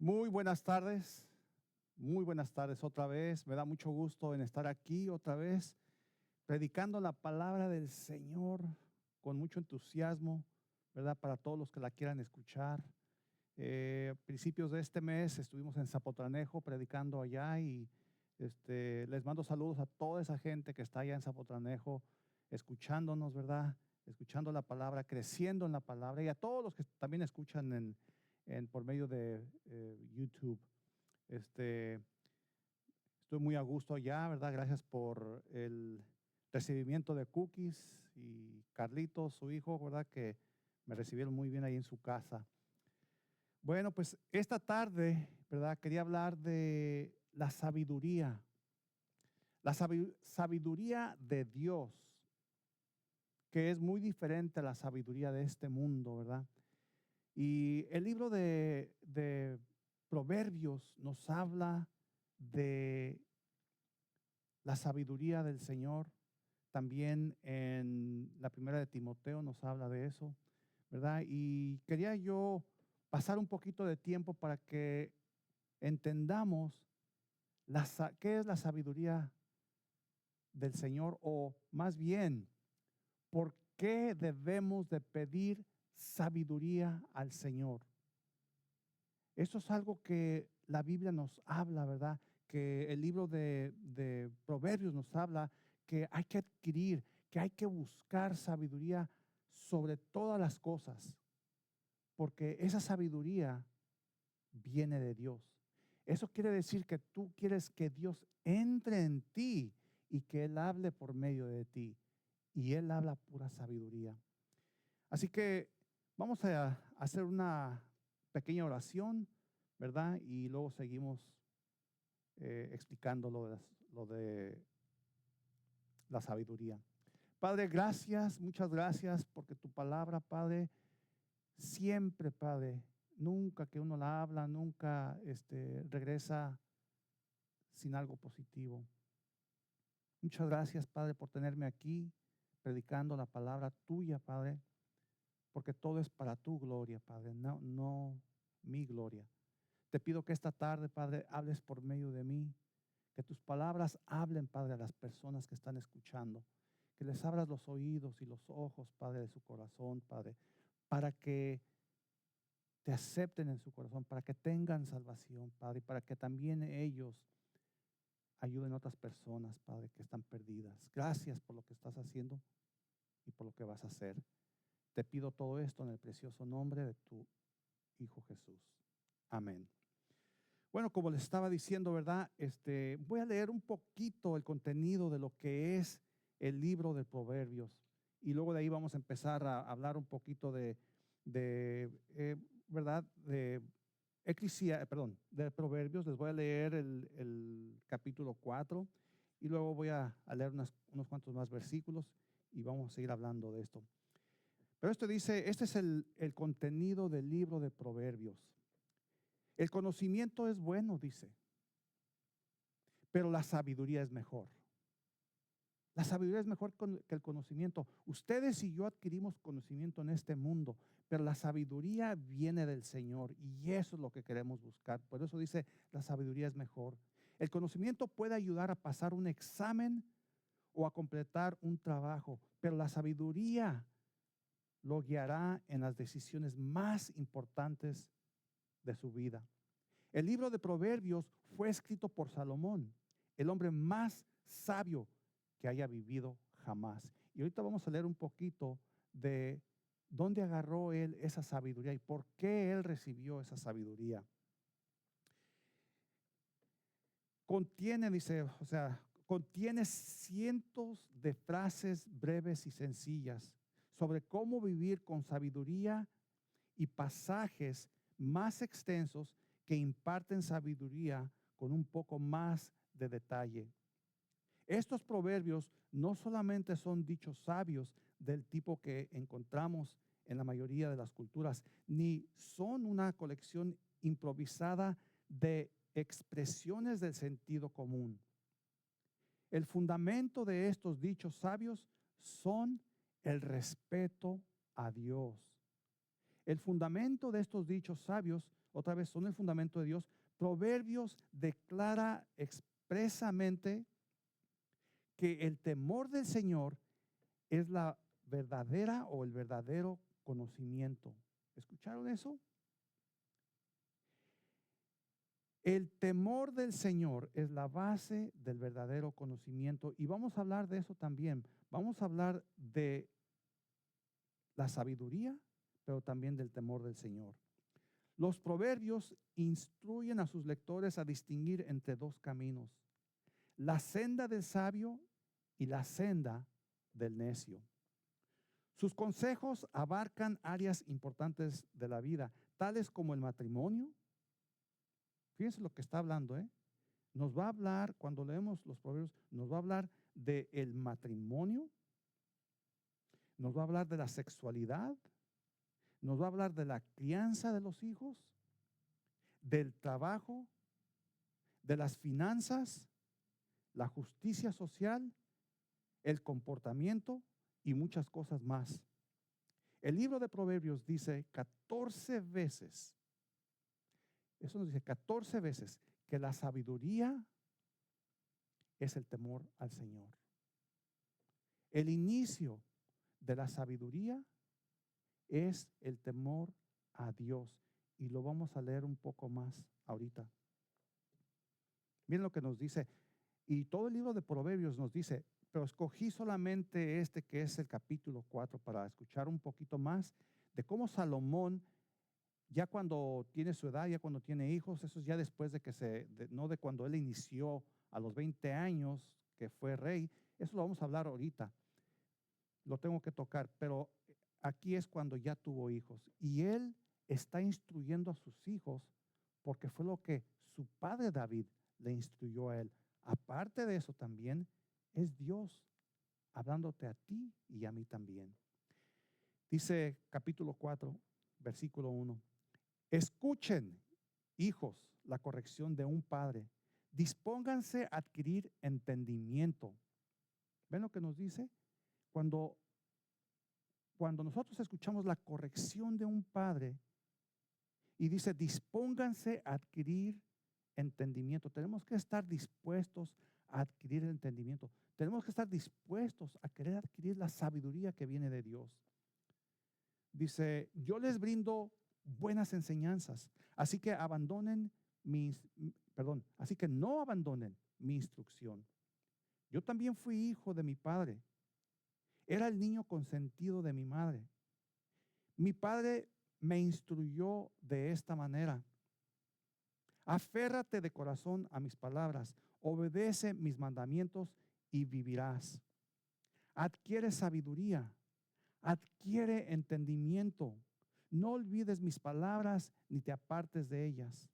Muy buenas tardes otra vez. Me da mucho gusto en estar aquí otra vez, predicando la palabra del Señor con mucho entusiasmo, ¿verdad? Para todos los que la quieran escuchar. Principios de este mes estuvimos en Zapotlanejo predicando allá y les mando saludos a toda esa gente que está allá en Zapotlanejo, escuchándonos, ¿verdad? Escuchando la palabra, creciendo en la palabra y a todos los que también escuchan por medio de YouTube. Este, Estoy muy a gusto allá, ¿verdad? Gracias por el recibimiento de Cookies y Carlitos, su hijo, ¿verdad? Que me recibieron muy bien ahí en su casa. Bueno, pues esta tarde, ¿verdad? Quería hablar de la sabiduría. Sabiduría de Dios, que es muy diferente a la sabiduría de este mundo, ¿verdad? Y el libro de Proverbios nos habla de la sabiduría del Señor. También en la primera de Timoteo nos habla de eso, ¿verdad? Y quería yo pasar un poquito de tiempo para que entendamos qué es la sabiduría del Señor, o más bien, por qué debemos de pedir sabiduría al Señor. Eso es algo que la Biblia nos habla, ¿verdad? Que el libro de Proverbios nos habla que hay que adquirir, que hay que buscar sabiduría sobre todas las cosas, porque esa sabiduría viene de Dios. Eso quiere decir que tú quieres que Dios entre en ti y que Él hable por medio de ti. Y Él habla pura sabiduría. Así que vamos a hacer una pequeña oración, ¿verdad? Y luego seguimos explicando lo de la sabiduría. Padre, gracias, muchas gracias, porque tu palabra, Padre, siempre, Padre, nunca que uno la habla, nunca regresa sin algo positivo. Muchas gracias, Padre, por tenerme aquí predicando la palabra tuya, Padre, porque todo es para tu gloria, Padre, no mi gloria. Te pido que esta tarde, Padre, hables por medio de mí, que tus palabras hablen, Padre, a las personas que están escuchando, que les abras los oídos y los ojos, Padre, de su corazón, Padre, para que te acepten en su corazón, para que tengan salvación, Padre, y para que también ellos ayuden a otras personas, Padre, que están perdidas. Gracias por lo que estás haciendo y por lo que vas a hacer. Te pido todo esto en el precioso nombre de tu Hijo Jesús. Amén. Bueno, como les estaba diciendo, ¿verdad? Voy a leer un poquito el contenido de lo que es el libro de Proverbios. Y luego de ahí vamos a empezar a hablar un poquito ¿verdad? De Proverbios. Les voy a leer el capítulo 4 y luego voy a leer unos cuantos más versículos y vamos a seguir hablando de esto. Pero esto dice, este es el contenido del libro de Proverbios. El conocimiento es bueno, dice, pero la sabiduría es mejor. La sabiduría es mejor que el conocimiento. Ustedes y yo adquirimos conocimiento en este mundo, pero la sabiduría viene del Señor y eso es lo que queremos buscar. Por eso dice, la sabiduría es mejor. El conocimiento puede ayudar a pasar un examen o a completar un trabajo, pero la sabiduría lo guiará en las decisiones más importantes de su vida. El libro de Proverbios fue escrito por Salomón, el hombre más sabio que haya vivido jamás. Y ahorita vamos a leer un poquito de dónde agarró él esa sabiduría y por qué él recibió esa sabiduría. Contiene cientos de frases breves y sencillas sobre cómo vivir con sabiduría y pasajes más extensos que imparten sabiduría con un poco más de detalle. Estos proverbios no solamente son dichos sabios del tipo que encontramos en la mayoría de las culturas, ni son una colección improvisada de expresiones del sentido común. El fundamento de estos dichos sabios son el respeto a Dios, El fundamento de estos dichos sabios, otra vez, son el fundamento de Dios. Proverbios declara expresamente que el temor del Señor es la verdadera o el verdadero conocimiento. ¿Escucharon eso? El temor del Señor es la base del verdadero conocimiento y vamos a hablar de eso también. Vamos a hablar de la sabiduría, pero también del temor del Señor. Los proverbios instruyen a sus lectores a distinguir entre dos caminos: la senda del sabio y la senda del necio. Sus consejos abarcan áreas importantes de la vida, tales como el matrimonio. Fíjense lo que está hablando, ¿eh? Nos va a hablar, cuando leemos los proverbios, nos va a hablar del matrimonio, nos va a hablar de la sexualidad, nos va a hablar de la crianza de los hijos, del trabajo, de las finanzas, la justicia social, el comportamiento y muchas cosas más. El libro de Proverbios dice 14 veces, eso nos dice 14 veces, que la sabiduría es el temor al Señor. El inicio de la sabiduría es el temor a Dios. Y lo vamos a leer un poco más ahorita. Miren lo que nos dice. Y todo el libro de Proverbios nos dice, pero escogí solamente este que es el capítulo 4 para escuchar un poquito más de cómo Salomón, ya cuando tiene su edad, ya cuando tiene hijos, eso es ya después de que no de cuando él inició a los 20 años que fue rey, eso lo vamos a hablar ahorita. Lo tengo que tocar, pero aquí es cuando ya tuvo hijos y él está instruyendo a sus hijos porque fue lo que su padre David le instruyó a él. Aparte de eso también es Dios hablándote a ti y a mí también. Dice capítulo 4, versículo 1. Escuchen, hijos, la corrección de un padre. Dispónganse a adquirir entendimiento. ¿Ven lo que nos dice? Cuando nosotros escuchamos la corrección de un padre y dice, dispónganse a adquirir entendimiento. Tenemos que estar dispuestos a adquirir el entendimiento. Tenemos que estar dispuestos a querer adquirir la sabiduría que viene de Dios. Dice, yo les brindo buenas enseñanzas, así que así que no abandonen mi instrucción. Yo también fui hijo de mi padre. Era el niño consentido de mi madre. Mi padre me instruyó de esta manera. Aférrate de corazón a mis palabras, obedece mis mandamientos y vivirás. Adquiere sabiduría, adquiere entendimiento. No olvides mis palabras ni te apartes de ellas.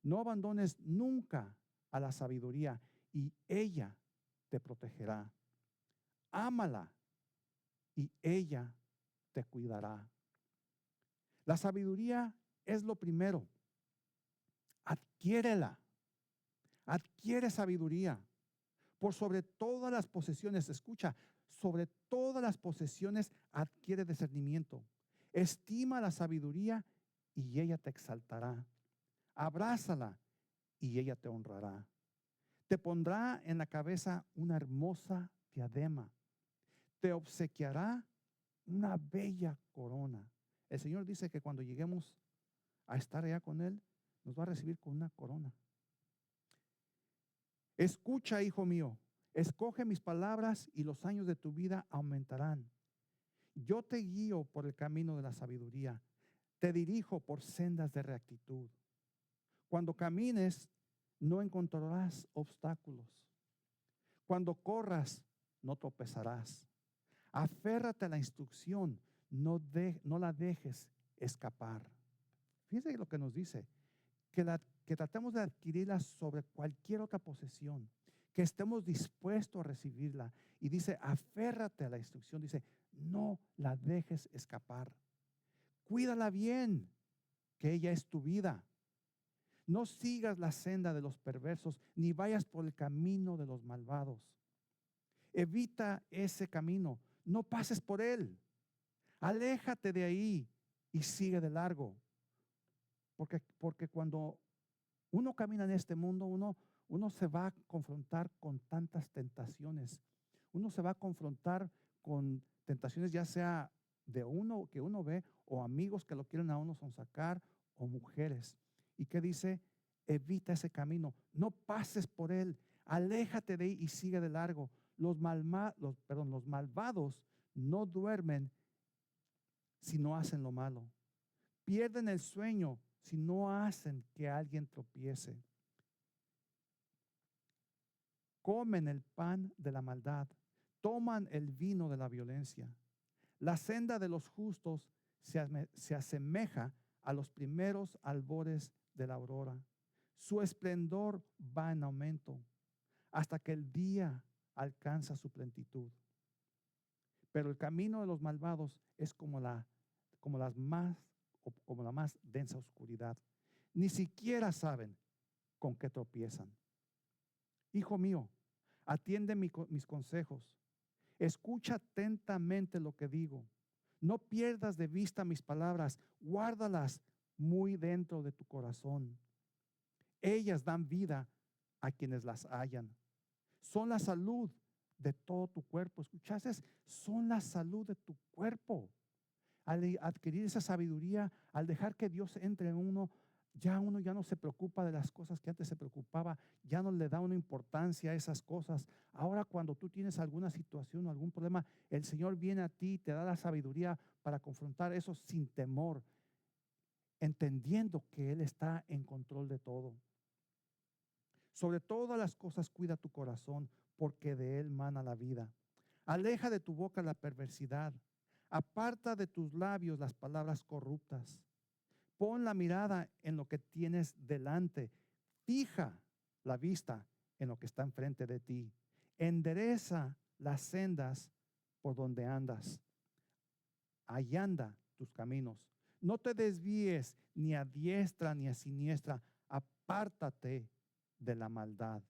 No abandones nunca a la sabiduría y ella te protegerá. Ámala y ella te cuidará. La sabiduría es lo primero. Adquiérela. Adquiere sabiduría. Por sobre todas las posesiones, escucha, sobre todas las posesiones adquiere discernimiento. Estima la sabiduría y ella te exaltará. Abrázala y ella te honrará. Te pondrá en la cabeza una hermosa diadema. Te obsequiará una bella corona. El Señor dice que cuando lleguemos a estar allá con Él, nos va a recibir con una corona. Escucha, hijo mío, escoge mis palabras y los años de tu vida aumentarán. Yo te guío por el camino de la sabiduría, te dirijo por sendas de rectitud. Cuando camines, no encontrarás obstáculos. Cuando corras, no tropezarás. Aférrate a la instrucción, no la dejes escapar. Fíjense lo que nos dice, que tratemos de adquirirla sobre cualquier otra posesión, que estemos dispuestos a recibirla. Y dice, aférrate a la instrucción, dice, no la dejes escapar. Cuídala bien, que ella es tu vida. No sigas la senda de los perversos, ni vayas por el camino de los malvados. Evita ese camino, no pases por él. Aléjate de ahí y sigue de largo. Porque cuando uno camina en este mundo, uno se va a confrontar con tantas tentaciones. Uno se va a confrontar con tentaciones, ya sea de uno que uno ve, o amigos que lo quieren a uno sonsacar, o mujeres. ¿Y qué dice? Evita ese camino, no pases por él, aléjate de ahí y sigue de largo. Los malvados no duermen si no hacen lo malo. Pierden el sueño si no hacen que alguien tropiece. Comen el pan de la maldad, toman el vino de la violencia. La senda de los justos se asemeja a los primeros albores de la aurora. Su esplendor va en aumento hasta que el día alcanza su plenitud. Pero el camino de los malvados es como la más densa oscuridad. Ni siquiera saben con qué tropiezan. Hijo mío, atiende mis consejos. Escucha atentamente lo que digo. No pierdas de vista mis palabras. Guárdalas muy dentro de tu corazón. Ellas dan vida a quienes las hallan. Son la salud de todo tu cuerpo. ¿Escuchaste? Son la salud de tu cuerpo. Al adquirir esa sabiduría, al dejar que Dios entre en uno ya no se preocupa de las cosas que antes se preocupaba, ya no le da una importancia a esas cosas. Ahora cuando tú tienes alguna situación o algún problema, el Señor viene a ti y te da la sabiduría para confrontar eso sin temor, entendiendo que Él está en control de todo. Sobre todas las cosas cuida tu corazón, porque de él mana la vida. Aleja de tu boca la perversidad. Aparta de tus labios las palabras corruptas. Pon la mirada en lo que tienes delante. Fija la vista en lo que está enfrente de ti. Endereza las sendas por donde andas. Allanda tus caminos. No te desvíes ni a diestra ni a siniestra. Apártate de la maldad.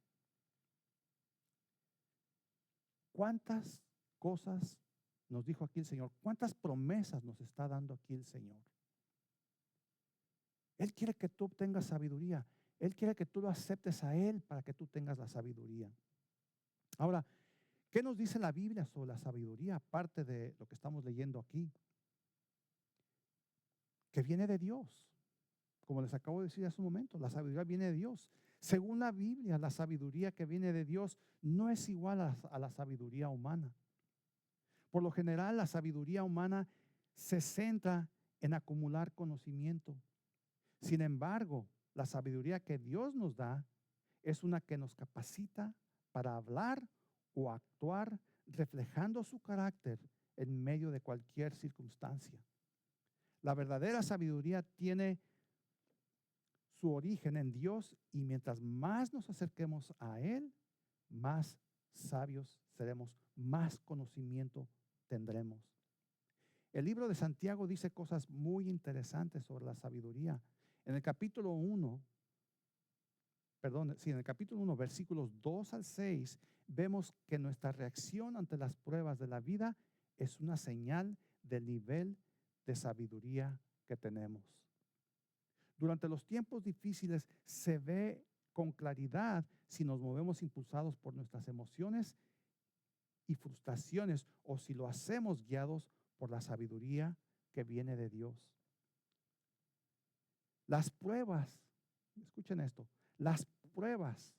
¿Cuántas cosas nos dijo aquí el Señor? ¿Cuántas promesas nos está dando aquí el Señor? Él quiere que tú obtengas sabiduría. Él quiere que tú lo aceptes a Él para que tú tengas la sabiduría. Ahora, ¿qué nos dice la Biblia sobre la sabiduría? Aparte de lo que estamos leyendo aquí. Que viene de Dios. Como les acabo de decir hace un momento, la sabiduría viene de Dios. Según la Biblia, la sabiduría que viene de Dios no es igual a la sabiduría humana. Por lo general, la sabiduría humana se centra en acumular conocimiento. Sin embargo, la sabiduría que Dios nos da es una que nos capacita para hablar o actuar reflejando su carácter en medio de cualquier circunstancia. La verdadera sabiduría tiene su origen en Dios y mientras más nos acerquemos a Él, más sabios seremos, más conocimiento tendremos. El libro de Santiago dice cosas muy interesantes sobre la sabiduría. En el capítulo 1, en el capítulo 1, versículos 2 al 6, vemos que nuestra reacción ante las pruebas de la vida es una señal del nivel de sabiduría que tenemos. Durante los tiempos difíciles se ve con claridad si nos movemos impulsados por nuestras emociones y frustraciones o si lo hacemos guiados por la sabiduría que viene de Dios. Las pruebas, escuchen esto, las pruebas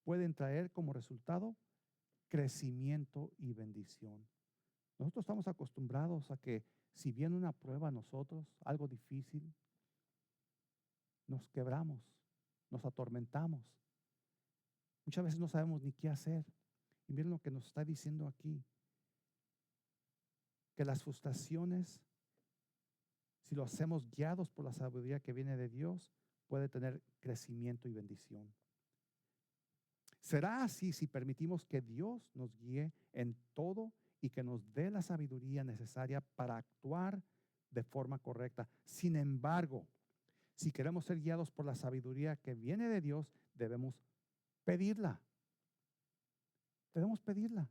pueden traer como resultado crecimiento y bendición. Nosotros estamos acostumbrados a que si viene una prueba a nosotros, algo difícil, nos quebramos, nos atormentamos. Muchas veces no sabemos ni qué hacer. Y miren lo que nos está diciendo aquí, que las frustraciones, si lo hacemos guiados por la sabiduría que viene de Dios, puede tener crecimiento y bendición. Será así si permitimos que Dios nos guíe en todo y que nos dé la sabiduría necesaria para actuar de forma correcta. Sin embargo, si queremos ser guiados por la sabiduría que viene de Dios, debemos pedirla. Debemos pedirla.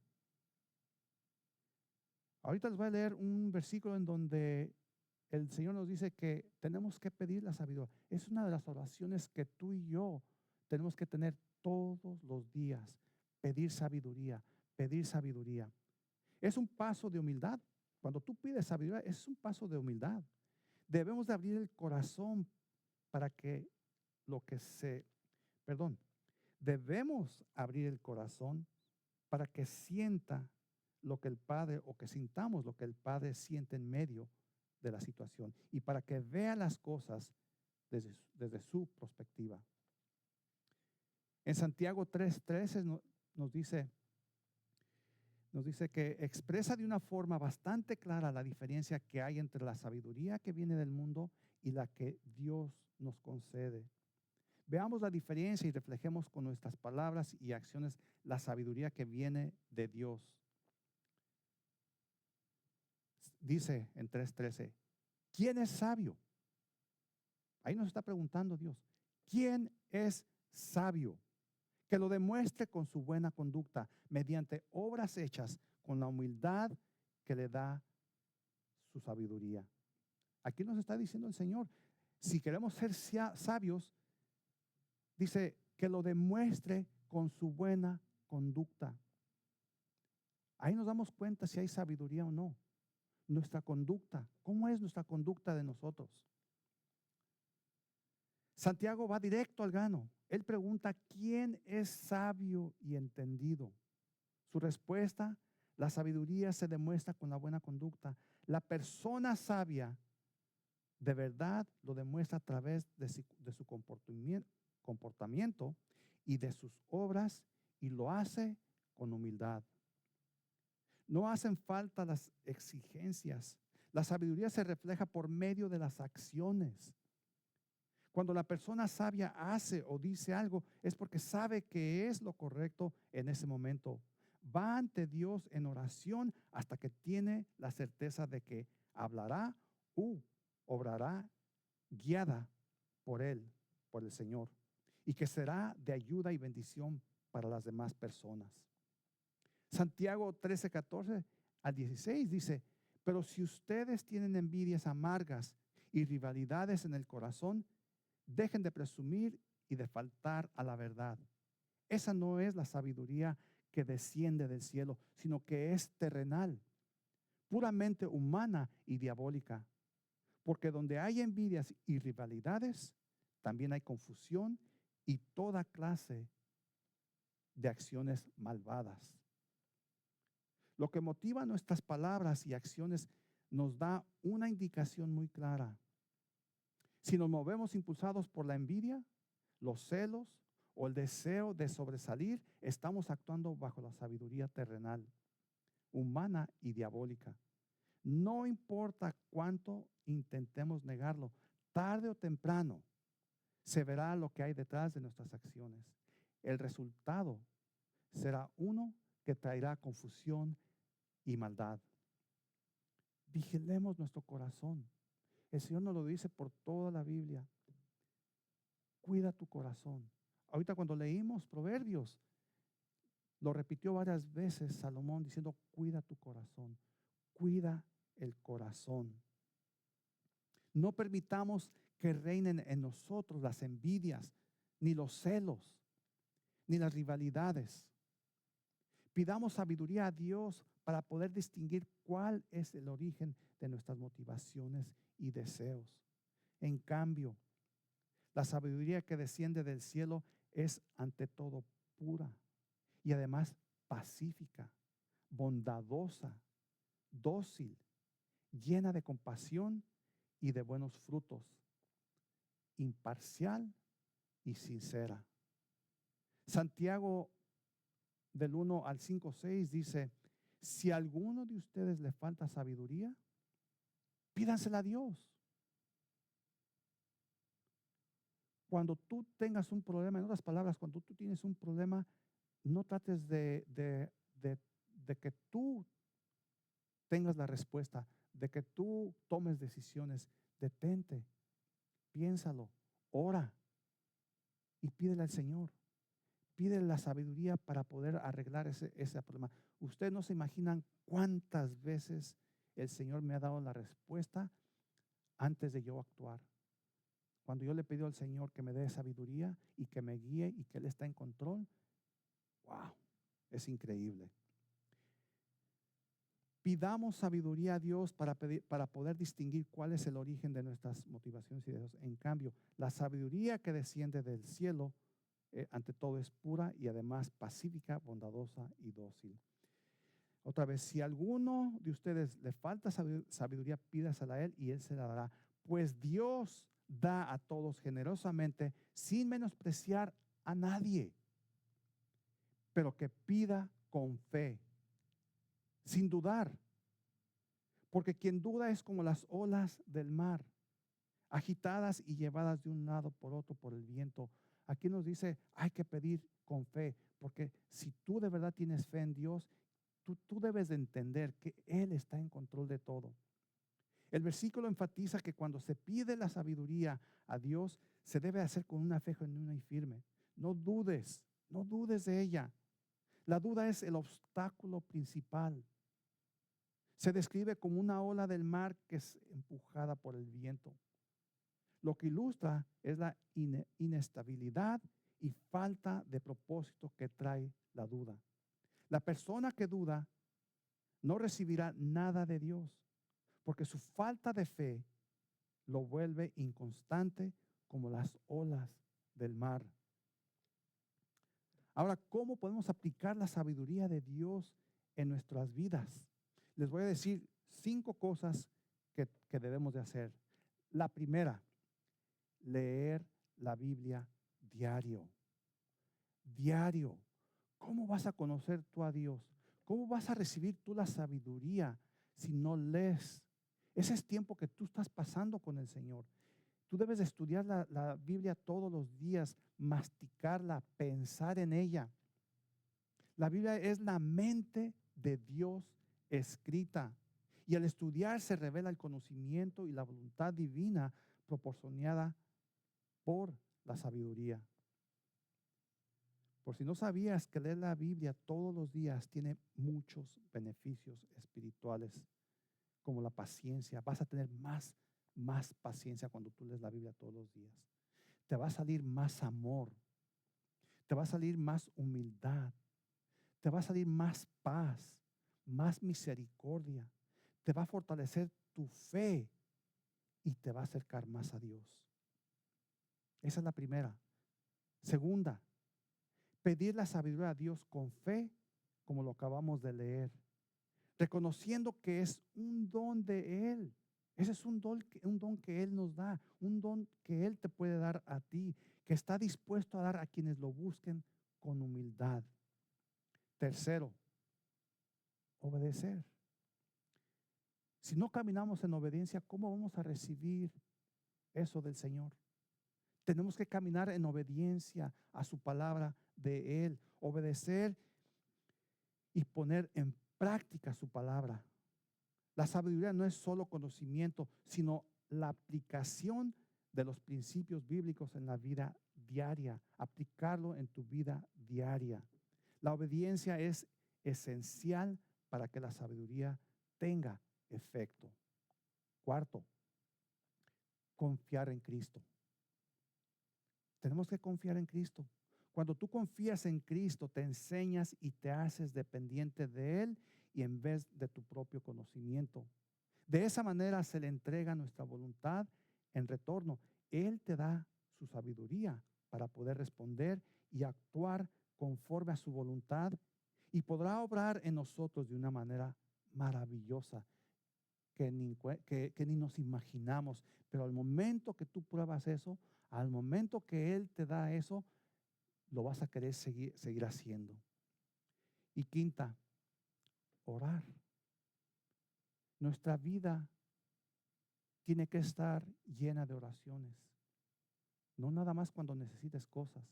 Ahorita les voy a leer un versículo en donde el Señor nos dice que tenemos que pedir la sabiduría. Es una de las oraciones que tú y yo tenemos que tener todos los días. Pedir sabiduría, pedir sabiduría. Es un paso de humildad. Cuando tú pides sabiduría, es un paso de humildad. Debemos de abrir el corazón para que lo que se, perdón, debemos abrir el corazón para que sienta lo que el Padre, o que sintamos lo que el Padre siente en medio de la situación, y para que vea las cosas desde su perspectiva. En Santiago 3:13 nos dice que expresa de una forma bastante clara la diferencia que hay entre la sabiduría que viene del mundo y la que Dios nos concede. Veamos la diferencia y reflejemos con nuestras palabras y acciones la sabiduría que viene de Dios. Dice en 3:13, ¿quién es sabio? Ahí nos está preguntando Dios, ¿quién es sabio? Que lo demuestre con su buena conducta, mediante obras hechas con la humildad que le da su sabiduría. Aquí nos está diciendo el Señor, si queremos ser sabios, dice que lo demuestre con su buena conducta. Ahí nos damos cuenta si hay sabiduría o no. Nuestra conducta, ¿cómo es nuestra conducta de nosotros? Santiago va directo al grano. Él pregunta, ¿quién es sabio y entendido? Su respuesta, la sabiduría se demuestra con la buena conducta. La persona sabia de verdad lo demuestra a través de su comportamiento y de sus obras, y lo hace con humildad. No hacen falta las exigencias. La sabiduría se refleja por medio de las acciones. Cuando la persona sabia hace o dice algo, es porque sabe que es lo correcto en ese momento. Va ante Dios en oración hasta que tiene la certeza de que hablará u obrará guiada por Él, por el Señor, y que será de ayuda y bendición para las demás personas. Santiago 13:14-16 dice, pero si ustedes tienen envidias amargas y rivalidades en el corazón, dejen de presumir y de faltar a la verdad. Esa no es la sabiduría que desciende del cielo, sino que es terrenal, puramente humana y diabólica. Porque donde hay envidias y rivalidades, también hay confusión y toda clase de acciones malvadas. Lo que motiva nuestras palabras y acciones nos da una indicación muy clara. Si nos movemos impulsados por la envidia, los celos o el deseo de sobresalir, estamos actuando bajo la sabiduría terrenal, humana y diabólica. No importa cuánto intentemos negarlo, tarde o temprano se verá lo que hay detrás de nuestras acciones. El resultado será uno que traerá confusión y maldad. Vigilemos nuestro corazón. El Señor nos lo dice por toda la Biblia. Cuida tu corazón. Ahorita cuando leímos Proverbios, lo repitió varias veces Salomón diciendo, cuida tu corazón, cuida el corazón. No permitamos que reinen en nosotros las envidias, ni los celos, ni las rivalidades. Pidamos sabiduría a Dios para poder distinguir cuál es el origen de nuestras motivaciones y deseos. En cambio, la sabiduría que desciende del cielo es ante todo pura y además pacífica, bondadosa, dócil, llena de compasión y de buenos frutos, imparcial y sincera. Santiago del 1-5-6 dice, si a alguno de ustedes le falta sabiduría, pídansela a Dios. Cuando tú tengas un problema, en otras palabras, cuando tú tienes un problema, no trates de que tú tengas la respuesta, de que tú tomes decisiones. Detente, piénsalo, ora y pídele al Señor. Pídele la sabiduría para poder arreglar ese problema. Ustedes no se imaginan cuántas veces el Señor me ha dado la respuesta antes de yo actuar. Cuando yo le pido al Señor que me dé sabiduría y que me guíe y que Él está en control, wow, es increíble. Pidamos sabiduría a Dios para poder distinguir cuál es el origen de nuestras motivaciones y deseos. En cambio, la sabiduría que desciende del cielo, ante todo, es pura y además pacífica, bondadosa y dócil. Otra vez, si a alguno de ustedes le falta sabiduría, pídasela a Él y Él se la dará. Pues Dios da a todos generosamente sin menospreciar a nadie, pero que pida con fe, sin dudar. Porque quien duda es como las olas del mar, agitadas y llevadas de un lado por otro por el viento. Aquí nos dice, hay que pedir con fe, porque si tú de verdad tienes fe en Dios, tú debes de entender que Él está en control de todo. El versículo enfatiza que cuando se pide la sabiduría a Dios, se debe hacer con una fe genuina y firme. No dudes de ella. La duda es el obstáculo principal. Se describe como una ola del mar que es empujada por el viento. Lo que ilustra es la inestabilidad y falta de propósito que trae la duda. La persona que duda no recibirá nada de Dios, porque su falta de fe lo vuelve inconstante como las olas del mar. Ahora, ¿cómo podemos aplicar la sabiduría de Dios en nuestras vidas? Les voy a decir 5 cosas que debemos de hacer. La primera, leer la Biblia diario. Diario. ¿Cómo vas a conocer tú a Dios? ¿Cómo vas a recibir tú la sabiduría si no lees? Ese es tiempo que tú estás pasando con el Señor. Tú debes de estudiar la Biblia todos los días, masticarla, pensar en ella. La Biblia es la mente de Dios escrita. Y al estudiar se revela el conocimiento y la voluntad divina proporcionada por la sabiduría. Por si no sabías que leer la Biblia todos los días tiene muchos beneficios espirituales, como la paciencia. Vas a tener más paciencia cuando tú lees la Biblia todos los días. Te va a salir más amor. Te va a salir más humildad. Te va a salir más paz, más misericordia. Te va a fortalecer tu fe y te va a acercar más a Dios. Esa es la primera. Segunda, pedir la sabiduría a Dios con fe, como lo acabamos de leer, reconociendo que es un don de Él. Ese es un don que Él nos da, un don que Él te puede dar a ti, que está dispuesto a dar a quienes lo busquen con humildad. Tercero, obedecer. Si no caminamos en obediencia, ¿cómo vamos a recibir eso del Señor? Tenemos que caminar en obediencia a su palabra de Él, obedecer y poner en práctica su palabra. La sabiduría no es solo conocimiento, sino la aplicación de los principios bíblicos en la vida diaria, aplicarlo en tu vida diaria. La obediencia es esencial para que la sabiduría tenga efecto. Cuarto, confiar en Cristo. Tenemos que confiar en Cristo. Cuando tú confías en Cristo, te enseñas y te haces dependiente de Él y en vez de tu propio conocimiento. De esa manera se le entrega nuestra voluntad en retorno. Él te da su sabiduría para poder responder y actuar conforme a su voluntad y podrá obrar en nosotros de una manera maravillosa que ni nos imaginamos. Pero al momento que tú pruebas eso, al momento que Él te da eso, lo vas a querer seguir haciendo. Y quinta, orar. Nuestra vida tiene que estar llena de oraciones. No nada más cuando necesites cosas.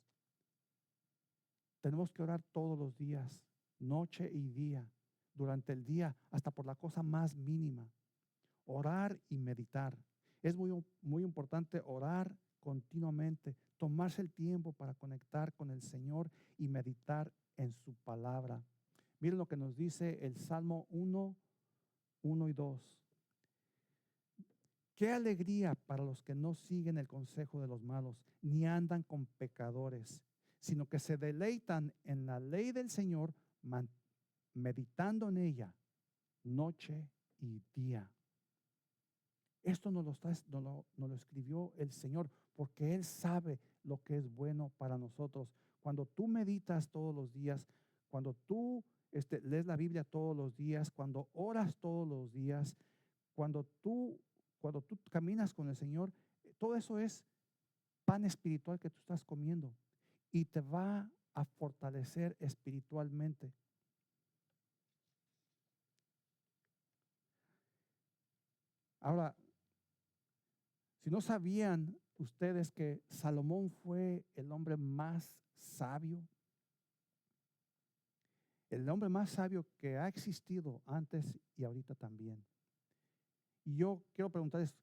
Tenemos que orar todos los días, noche y día, durante el día, hasta por la cosa más mínima. Orar y meditar. Es muy importante orar continuamente, tomarse el tiempo para conectar con el Señor y meditar en su palabra. Miren lo que nos dice el Salmo 1, 1 y 2. Qué alegría para los que no siguen el consejo de los malos, ni andan con pecadores, sino que se deleitan en la ley del Señor, meditando en ella noche y día. Esto nos lo escribió el Señor, porque Él sabe lo que es bueno para nosotros. Cuando tú meditas todos los días, cuando tú lees la Biblia todos los días, cuando oras todos los días, cuando tú, cuando tú caminas con el Señor, todo eso es pan espiritual que tú estás comiendo y te va a fortalecer espiritualmente. Ahora, si no sabían ustedes que Salomón fue el hombre más sabio que ha existido antes y ahorita también. Y yo quiero preguntarles,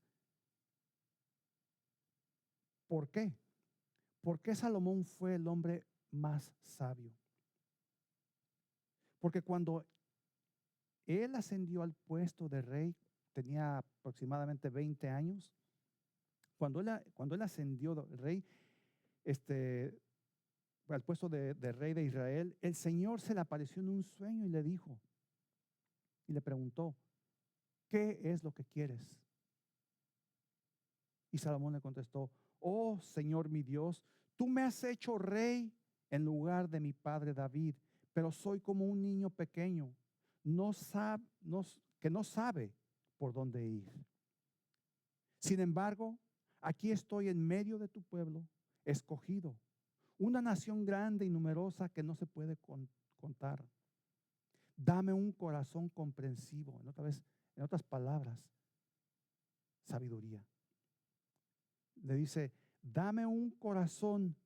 ¿por qué? ¿Por qué Salomón fue el hombre más sabio? Porque cuando él ascendió al puesto de rey, tenía aproximadamente 20 años. Cuando él ascendió de rey, al puesto de rey de Israel, el Señor se le apareció en un sueño y le dijo, y le preguntó, ¿qué es lo que quieres? Y Salomón le contestó, oh Señor mi Dios, tú me has hecho rey en lugar de mi padre David, pero soy como un niño pequeño, que no sabe por dónde ir. Sin embargo, aquí estoy en medio de tu pueblo, escogido, una nación grande y numerosa que no se puede contar. Dame un corazón comprensivo, en otras palabras, sabiduría. Le dice, dame un corazón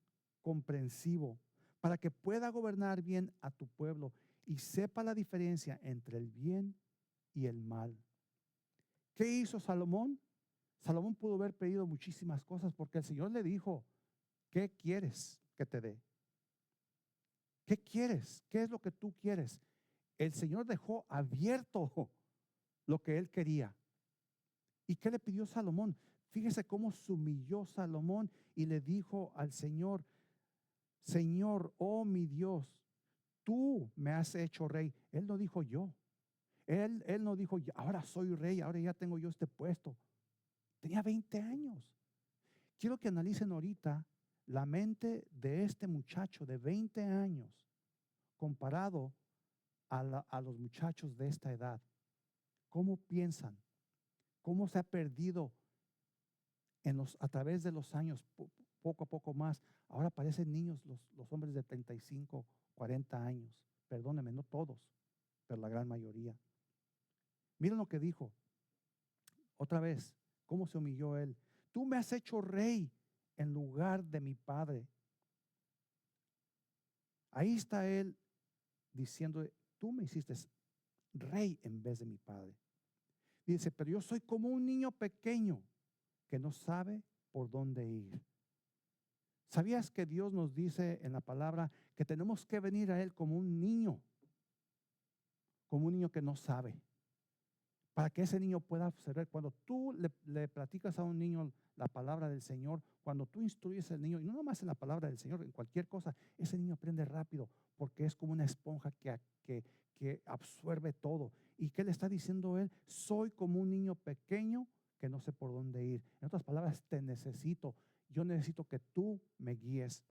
comprensivo para que pueda gobernar bien a tu pueblo y sepa la diferencia entre el bien y el mal. ¿Qué hizo Salomón? Salomón pudo haber pedido muchísimas cosas porque el Señor le dijo, ¿qué quieres que te dé? ¿Qué quieres? ¿Qué es lo que tú quieres? El Señor dejó abierto lo que él quería. ¿Y qué le pidió Salomón? Fíjese cómo se humilló Salomón y le dijo al Señor, Señor, oh mi Dios, tú me has hecho rey. Él no dijo yo. Él no dijo, ahora soy rey, ahora ya tengo yo este puesto. Tenía 20 años. Quiero que analicen ahorita la mente de este muchacho de 20 años comparado a los muchachos de esta edad. ¿Cómo piensan? ¿Cómo se ha perdido a través de los años, poco a poco más? Ahora parecen niños los hombres de 35, 40 años. Perdónenme, no todos, pero la gran mayoría. Miren lo que dijo. Otra vez, cómo se humilló él. Tú me has hecho rey en lugar de mi padre. Ahí está él diciendo, tú me hiciste rey en vez de mi padre. Dice, pero yo soy como un niño pequeño que no sabe por dónde ir. ¿Sabías que Dios nos dice en la palabra que tenemos que venir a Él como un niño que no sabe? Para que ese niño pueda observar. Cuando tú le platicas a un niño la palabra del Señor, cuando tú instruyes al niño, y no nomás en la palabra del Señor, en cualquier cosa, ese niño aprende rápido porque es como una esponja que absorbe todo. ¿Y qué le está diciendo él? Soy como un niño pequeño que no sé por dónde ir. En otras palabras, te necesito. Yo necesito que tú me guíes.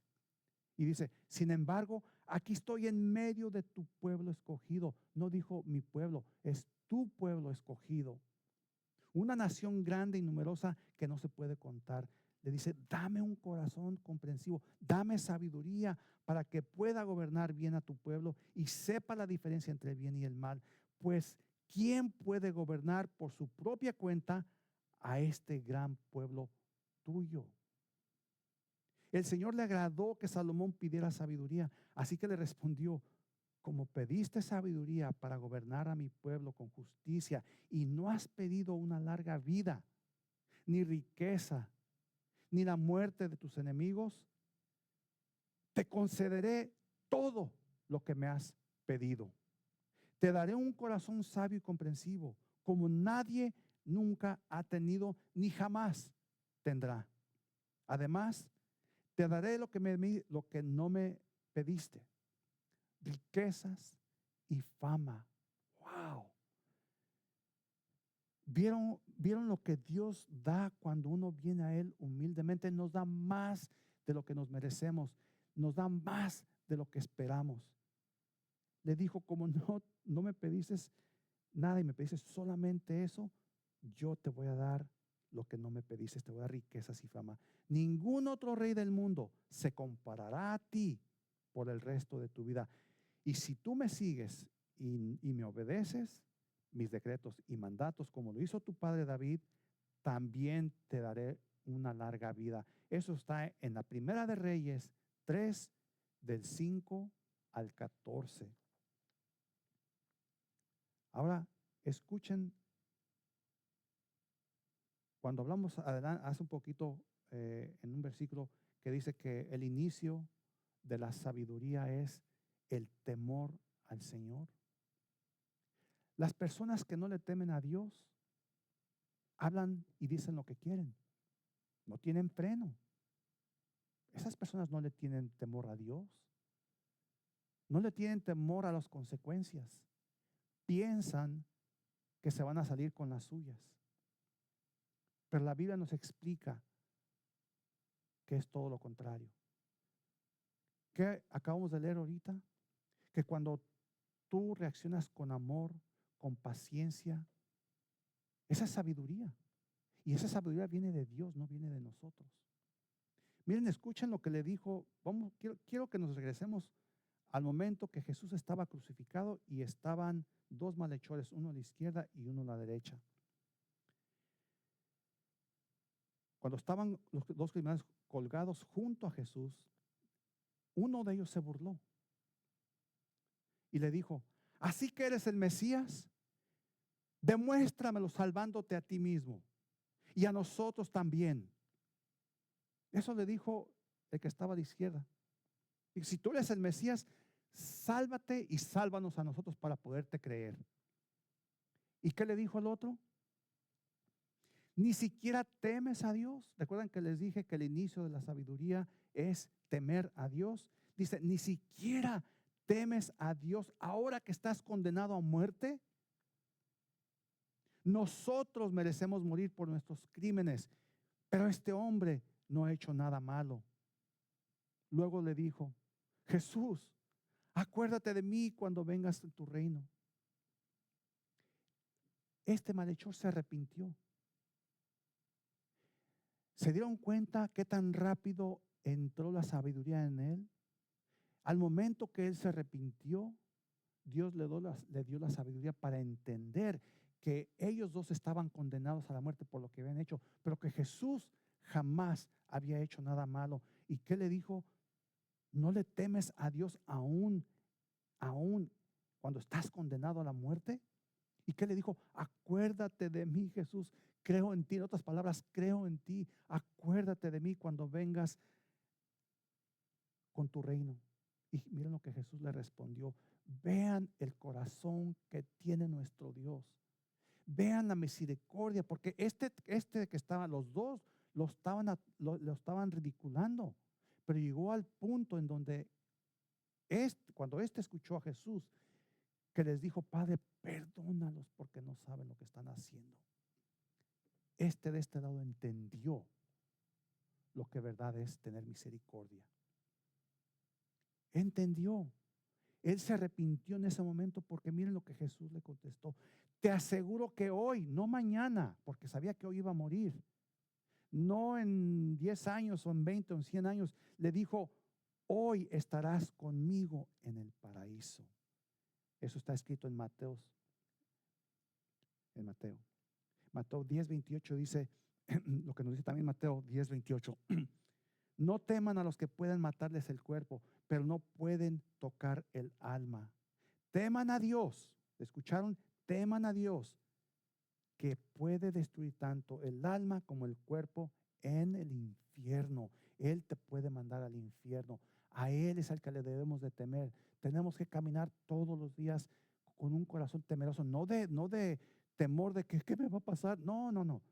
Y dice, sin embargo, aquí estoy en medio de tu pueblo escogido. No dijo mi pueblo, es tu pueblo escogido. Una nación grande y numerosa que no se puede contar. Le dice, dame un corazón comprensivo, dame sabiduría para que pueda gobernar bien a tu pueblo y sepa la diferencia entre el bien y el mal. Pues, ¿quién puede gobernar por su propia cuenta a este gran pueblo tuyo? El Señor le agradó que Salomón pidiera sabiduría, así que le respondió, como pediste sabiduría para gobernar a mi pueblo con justicia y no has pedido una larga vida, ni riqueza, ni la muerte de tus enemigos, te concederé todo lo que me has pedido. Te daré un corazón sabio y comprensivo, como nadie nunca ha tenido ni jamás tendrá. Además, te daré lo que no me pediste, riquezas y fama. Wow. ¿Vieron lo que Dios da cuando uno viene a Él humildemente? Nos da más de lo que nos merecemos, nos da más de lo que esperamos. Le dijo, como no me pediste nada y me pediste solamente eso, yo te voy a dar lo que no me pediste, te voy a dar riquezas y fama. Ningún otro rey del mundo se comparará a ti por el resto de tu vida. Y si tú me sigues y me obedeces, mis decretos y mandatos, como lo hizo tu padre David, también te daré una larga vida. Eso está en la Primera de Reyes 3, del 5 al 14. Ahora, escuchen, cuando hablamos hace un poquito en un versículo que dice que el inicio de la sabiduría es el temor al Señor. Las personas que no le temen a Dios hablan y dicen lo que quieren. No tienen freno. Esas personas no le tienen temor a Dios. No le tienen temor a las consecuencias. Piensan que se van a salir con las suyas. Pero la Biblia nos explica que es todo lo contrario. ¿Qué acabamos de leer ahorita? Que cuando tú reaccionas con amor, con paciencia, esa es sabiduría. Y esa sabiduría viene de Dios, no viene de nosotros. Miren, escuchen lo que le dijo. Quiero que nos regresemos al momento que Jesús estaba crucificado y estaban dos malhechores, uno a la izquierda y uno a la derecha. Cuando estaban los dos criminales colgados junto a Jesús, uno de ellos se burló y le dijo, ¿así que eres el Mesías? Demuéstramelo salvándote a ti mismo y a nosotros también. Eso le dijo el que estaba a la izquierda. Y si tú eres el Mesías, sálvate y sálvanos a nosotros para poderte creer. ¿Y qué le dijo al otro? Ni siquiera temes a Dios. ¿Recuerdan que les dije que el inicio de la sabiduría es temer a Dios? Dice, ni siquiera temes a Dios ahora que estás condenado a muerte. Nosotros merecemos morir por nuestros crímenes, pero este hombre no ha hecho nada malo. Luego le dijo, Jesús, acuérdate de mí cuando vengas en tu reino. Este malhechor se arrepintió. ¿Se dieron cuenta qué tan rápido entró la sabiduría en él? Al momento que él se arrepintió, Dios le dio la sabiduría para entender que ellos dos estaban condenados a la muerte por lo que habían hecho, pero que Jesús jamás había hecho nada malo. ¿Y qué le dijo? No le temes a Dios aún cuando estás condenado a la muerte. ¿Y qué le dijo? Acuérdate de mí, Jesús. Creo en ti. En otras palabras, creo en ti. Acuérdate de mí cuando vengas con tu reino. Y miren lo que Jesús le respondió. Vean el corazón que tiene nuestro Dios. Vean la misericordia, porque este que estaba, los dos lo estaban ridiculando. Pero llegó al punto en donde cuando escuchó a Jesús, que les dijo, Padre, perdónalos porque no saben lo que están haciendo. De este lado entendió lo que verdad es tener misericordia. Entendió. Él se arrepintió en ese momento porque miren lo que Jesús le contestó. Te aseguro que hoy, no mañana, porque sabía que hoy iba a morir. No en 10 años o en 20 o en 100 años. Le dijo, hoy estarás conmigo en el paraíso. Eso está escrito en Mateo. Mateo 10:28 dice, lo que nos dice también Mateo 10:28. No teman a los que puedan matarles el cuerpo, pero no pueden tocar el alma. Teman a Dios. ¿Escucharon? Teman a Dios, que puede destruir tanto el alma como el cuerpo en el infierno. Él te puede mandar al infierno. A Él es al que le debemos de temer. Tenemos que caminar todos los días con un corazón temeroso, no de temor de que, ¿qué me va a pasar? No, no, no.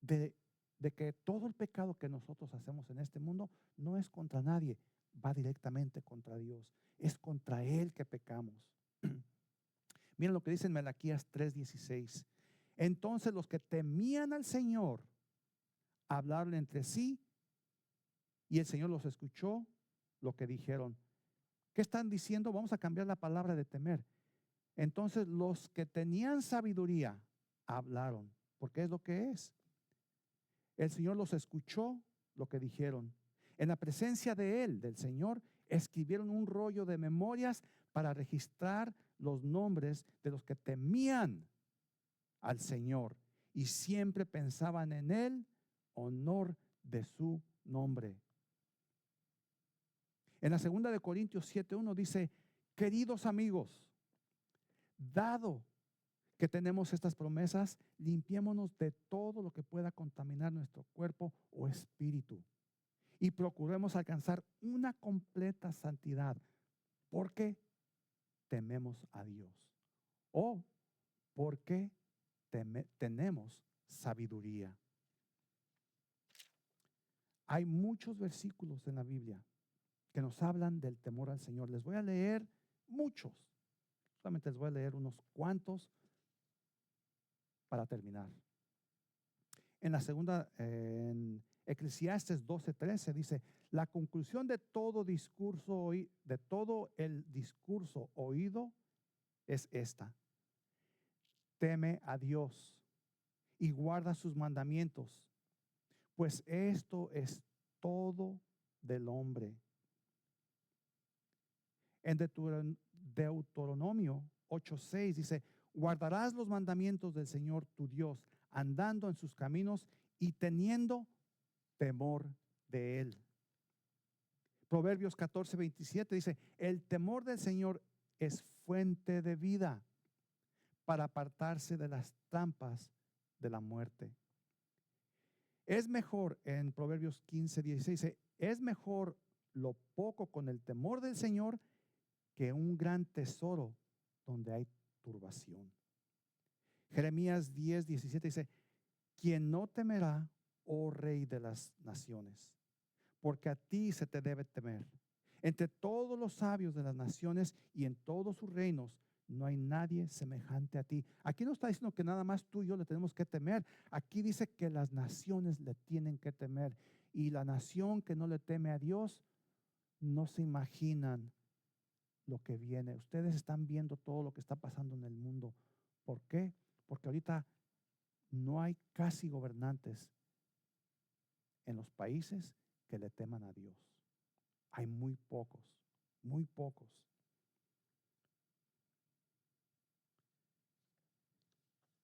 De, de que todo el pecado que nosotros hacemos en este mundo no es contra nadie, va directamente contra Dios. Es contra Él que pecamos. Miren lo que dice en Malaquías 3:16. Entonces los que temían al Señor hablaron entre sí y el Señor los escuchó lo que dijeron. ¿Qué están diciendo? Vamos a cambiar la palabra de temer. Entonces los que tenían sabiduría hablaron, porque es lo que es. El Señor los escuchó lo que dijeron. En la presencia de Él, del Señor, escribieron un rollo de memorias para registrar los nombres de los que temían al Señor y siempre pensaban en el honor de su nombre. En la segunda de Corintios 7:1 dice, queridos amigos, dado que tenemos estas promesas, limpiémonos de todo lo que pueda contaminar nuestro cuerpo o espíritu y procuremos alcanzar una completa santidad porque tememos a Dios o porque tenemos sabiduría. Hay muchos versículos en la Biblia que nos hablan del temor al Señor. Les voy a leer muchos. Solamente les voy a leer unos cuantos para terminar. En la segunda, en Eclesiastes 12:13 dice, la conclusión de todo el discurso oído es esta: teme a Dios y guarda sus mandamientos, pues esto es todo del hombre. En Deuteronomio 8:6 dice, guardarás los mandamientos del Señor tu Dios, andando en sus caminos y teniendo temor de Él. Proverbios 14:27 dice, el temor del Señor es fuente de vida para apartarse de las trampas de la muerte. Es mejor, en Proverbios 15:16 dice, es mejor lo poco con el temor del Señor que un gran tesoro donde hay turbación. Jeremías 10:17 dice, quien no temerá, oh Rey de las naciones, porque a ti se te debe temer. Entre todos los sabios de las naciones y en todos sus reinos no hay nadie semejante a ti. Aquí no está diciendo que nada más tú y yo le tenemos que temer. Aquí dice que las naciones le tienen que temer. Y la nación que no le teme a Dios, no se imaginan lo que viene. Ustedes están viendo todo lo que está pasando en el mundo. ¿Por qué? Porque ahorita no hay casi gobernantes en los países que le teman a Dios. Hay muy pocos, muy pocos.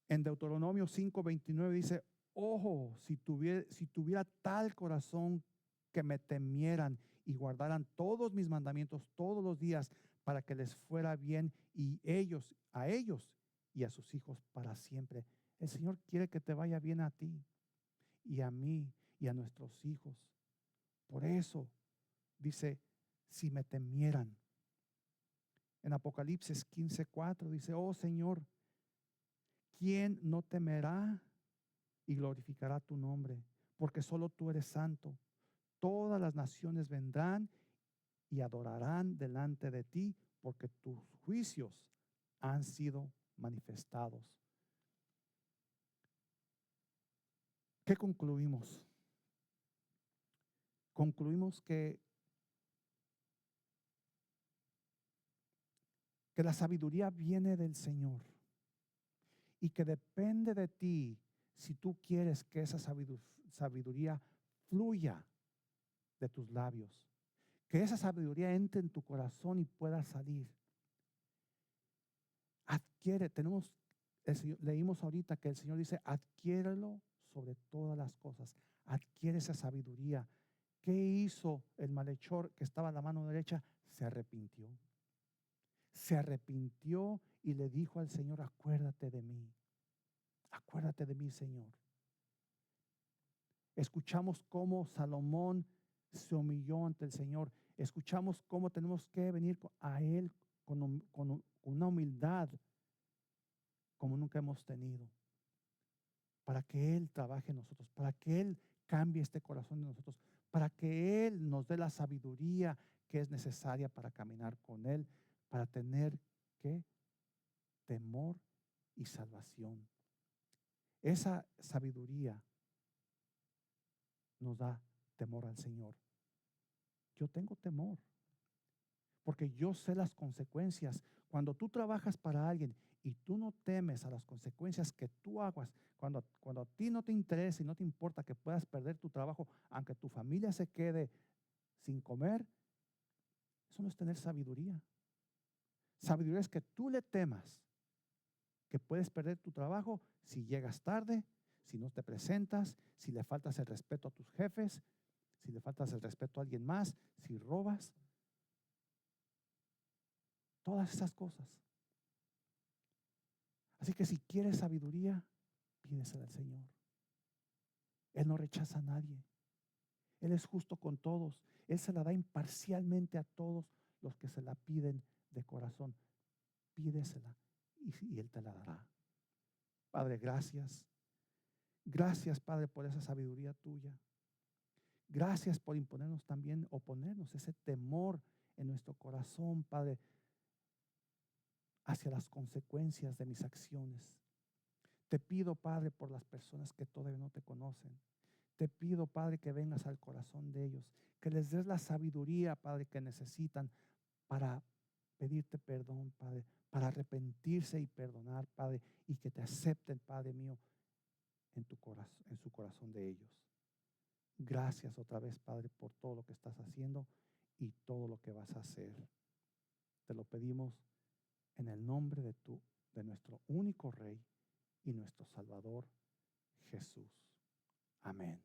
En Deuteronomio 5:29 dice, ojo, si tuviera tal corazón que me temieran y guardaran todos mis mandamientos todos los días para que les fuera bien y a ellos y a sus hijos para siempre. El Señor quiere que te vaya bien a ti y a mí y a nuestros hijos. Por eso dice, si me temieran. En Apocalipsis 15:4 dice, oh Señor, ¿quién no temerá y glorificará tu nombre? Porque solo tú eres santo. Todas las naciones vendrán y adorarán delante de ti, porque tus juicios han sido manifestados. ¿Qué concluimos? Concluimos que la sabiduría viene del Señor y que depende de ti si tú quieres que esa sabiduría fluya de tus labios, que esa sabiduría entre en tu corazón y pueda salir. Leímos ahorita que el Señor dice, adquiérelo sobre todas las cosas, adquiere esa sabiduría. ¿Qué hizo el malhechor que estaba a la mano derecha? Se arrepintió. Se arrepintió y le dijo al Señor, acuérdate de mí, Señor. Escuchamos cómo Salomón se humilló ante el Señor. Escuchamos cómo tenemos que venir a Él con una humildad como nunca hemos tenido, para que Él trabaje en nosotros, para que Él cambie este corazón de nosotros, para que Él nos dé la sabiduría que es necesaria para caminar con Él, para tener ¿qué? Temor y salvación. Esa sabiduría nos da temor al Señor. Yo tengo temor porque yo sé las consecuencias. Cuando tú trabajas para alguien y tú no temes a las consecuencias que tú hagas, cuando a ti no te interesa y no te importa que puedas perder tu trabajo, aunque tu familia se quede sin comer, eso no es tener sabiduría. Sabiduría es que tú le temas que puedes perder tu trabajo si llegas tarde, si no te presentas, si le faltas el respeto a tus jefes, si le faltas el respeto a alguien más, si robas, todas esas cosas. Así que si quieres sabiduría, pídesela al Señor. Él no rechaza a nadie. Él es justo con todos. Él se la da imparcialmente a todos los que se la piden de corazón. Pídesela y Él te la dará. Padre, gracias. Gracias, Padre, por esa sabiduría tuya. Gracias por imponernos también, o ponernos ese temor en nuestro corazón, Padre, hacia las consecuencias de mis acciones. Te pido, Padre, por las personas que todavía no te conocen. Te pido, Padre, que vengas al corazón de ellos, que les des la sabiduría, Padre, que necesitan para pedirte perdón, Padre, para arrepentirse y perdonar, Padre, y que te acepten, Padre mío, en tu corazón, en su corazón de ellos. Gracias otra vez, Padre, por todo lo que estás haciendo y todo lo que vas a hacer. Te lo pedimos en el nombre de nuestro único Rey y nuestro Salvador, Jesús. Amén.